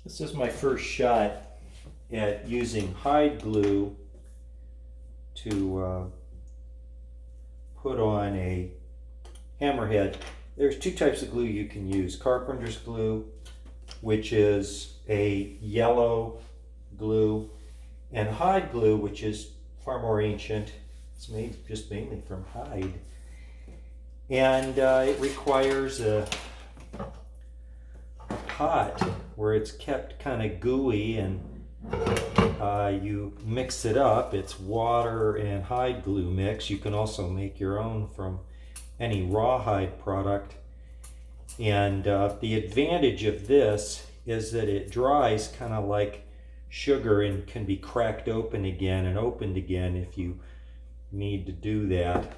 This is my first shot at using Hyde glue to put on a hammerhead. There's two types of glue you can use. Carpenter's glue, which is a yellow glue, and Hyde glue, which is far more ancient. It's made just mainly from Hyde. And it requires a pot where it's kept kind of gooey, and you mix it up. It's water and Hyde glue mix. You can also make your own from any rawhide product. And the advantage of this is that it dries kind of like sugar and can be cracked open again and opened again if you need to do that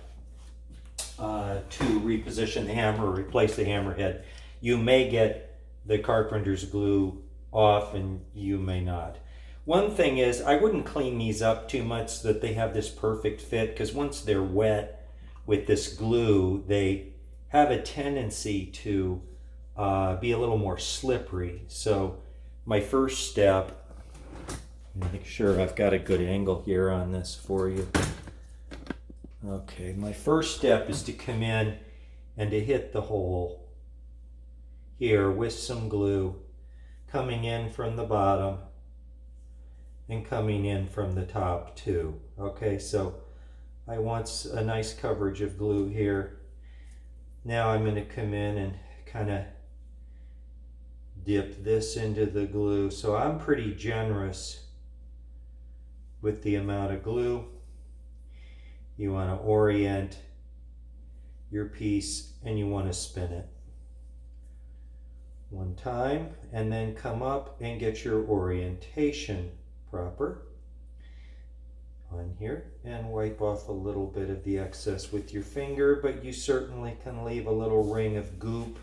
to reposition the hammer or replace the hammerhead. You may get the carpenter's glue off and you may not. One thing is, I wouldn't clean these up too much so that they have this perfect fit, because once they're wet with this glue, they have a tendency to be a little more slippery. So my first step, make sure I've got a good angle here on this for you. Okay, my first step is to come in and to hit the hole here with some glue, coming in from the bottom and coming in from the top too. Okay, so I want a nice coverage of glue here. Now I'm going to come in and kind of dip this into the glue. So I'm pretty generous with the amount of glue. You want to orient your piece and you want to spin it one time and then come up and get your orientation proper on here and wipe off a little bit of the excess with your finger, but you certainly can leave a little ring of goop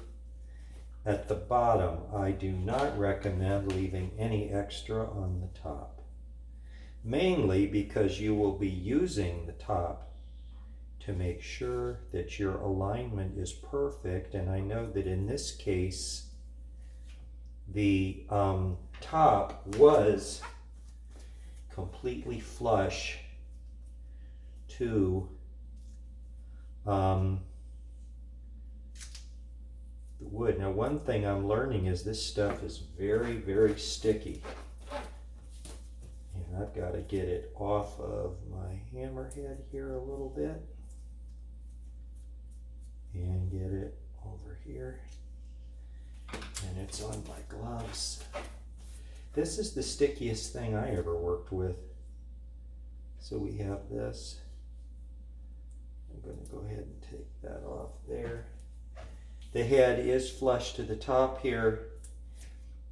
at the bottom. I do not recommend leaving any extra on the top, mainly because you will be using the top to make sure that your alignment is perfect. And I know that in this case the top was completely flush to the wood. Now, one thing I'm learning is this stuff is very, very sticky. And I've got to get it off of my hammerhead here a little bit and get it over here. And it's on my gloves. This is the stickiest thing I ever worked with. So we have this. I'm going to go ahead and take that off there. The head is flush to the top here,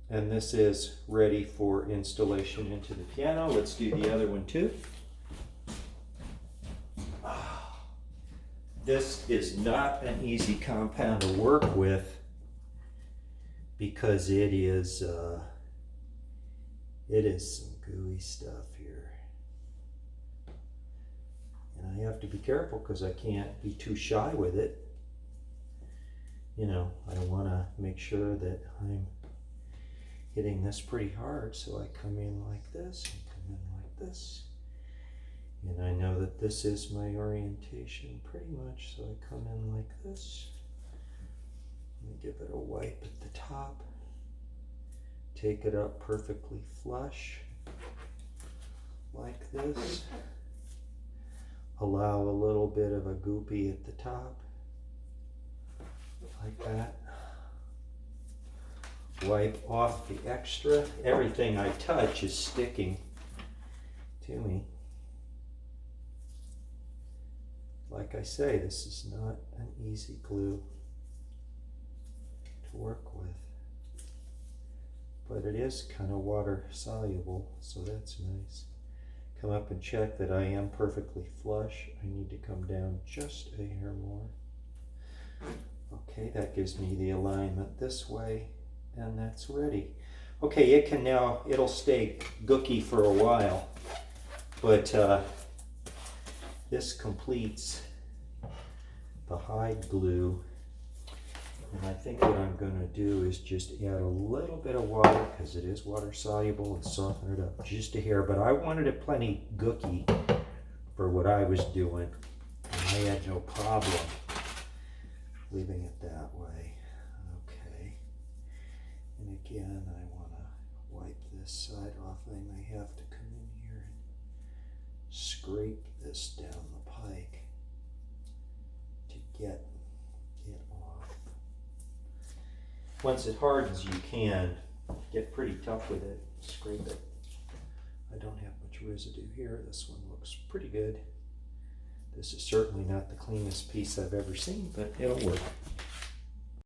and this is ready for installation into the piano. Let's do the other one too. This is not an easy compound to work with because it is some gooey stuff here. And I have to be careful because I can't be too shy with it. You know, I want to make sure that I'm hitting this pretty hard, so I come in like this and come in like this. And I know that this is my orientation pretty much, so I come in like this. Let me give it a wipe at the top. Take it up perfectly flush, like this. Allow a little bit of a goopy at the top, like that. Wipe off the extra. Everything I touch is sticking to me. Like I say, this is not an easy glue to work with, but it is kind of water soluble, so that's nice. Come up and check that I am perfectly flush. I need to come down just a hair more. Okay, that gives me the alignment this way, and that's ready. Okay, it can now, it'll stay gooky for a while, but this completes the Hyde glue And I think what I'm going to do is just add a little bit of water, because it is water soluble, and soften it up just a hair. But I wanted it plenty gooky for what I was doing. And I had no problem leaving it that way. Okay. And again, I want to wipe this side off. I may have to come in here and scrape this down the pike to get it off. Once it hardens, you can get pretty tough with it. Scrape it. I don't have much residue here. This one looks pretty good. This is certainly not the cleanest piece I've ever seen, but it'll work.